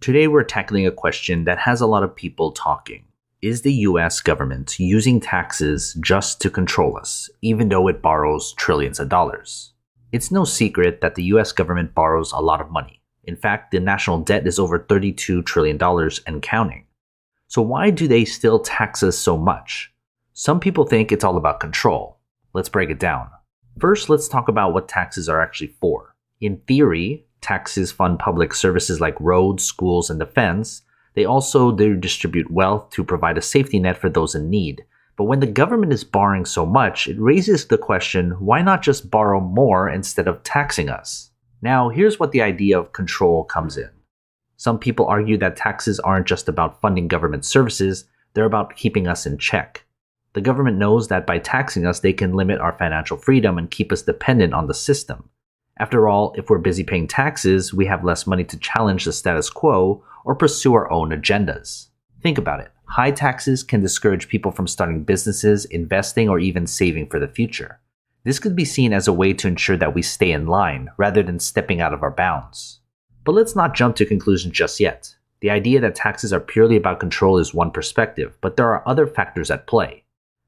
Today we're tackling a question that has a lot of people talking. Is the US government using taxes just to control us, even though it borrows trillions of dollars? It's no secret that the US government borrows a lot of money. In fact, the national debt is over $32 trillion and counting. So why do they still tax us so much? Some people think it's all about control. Let's break it down. First, let's talk about what taxes are actually for. In theory, taxes fund public services like roads, schools, and defense. They also distribute wealth to provide a safety net for those in need. But when the government is borrowing so much, it raises the question, why not just borrow more instead of taxing us? Now, here's what the idea of control comes in. Some people argue that taxes aren't just about funding government services, they're about keeping us in check. The government knows that by taxing us, they can limit our financial freedom and keep us dependent on the system. After all, if we're busy paying taxes, we have less money to challenge the status quo or pursue our own agendas. Think about it. High taxes can discourage people from starting businesses, investing, or even saving for the future. This could be seen as a way to ensure that we stay in line, rather than stepping out of our bounds. But let's not jump to conclusions just yet. The idea that taxes are purely about control is one perspective, but there are other factors at play.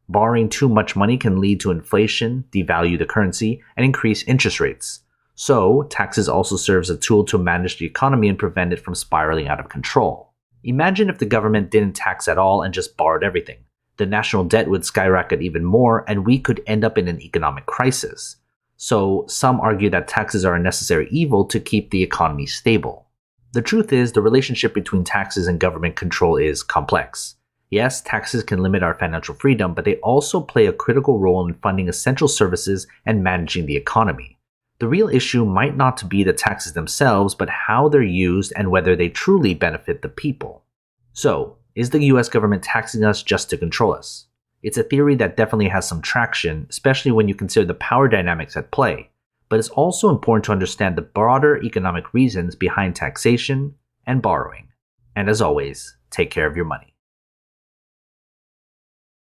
Borrowing too much money can lead to inflation, devalue the currency, and increase interest rates. So, taxes also serve as a tool to manage the economy and prevent it from spiraling out of control. Imagine if the government didn't tax at all and just borrowed everything. The national debt would skyrocket even more, and we could end up in an economic crisis. So, some argue that taxes are a necessary evil to keep the economy stable. The truth is, the relationship between taxes and government control is complex. Yes, taxes can limit our financial freedom, but they also play a critical role in funding essential services and managing the economy. The real issue might not be the taxes themselves, but how they're used and whether they truly benefit the people. So, is the US government taxing us just to control us? It's a theory that definitely has some traction, especially when you consider the power dynamics at play. But it's also important to understand the broader economic reasons behind taxation and borrowing. And as always, take care of your money.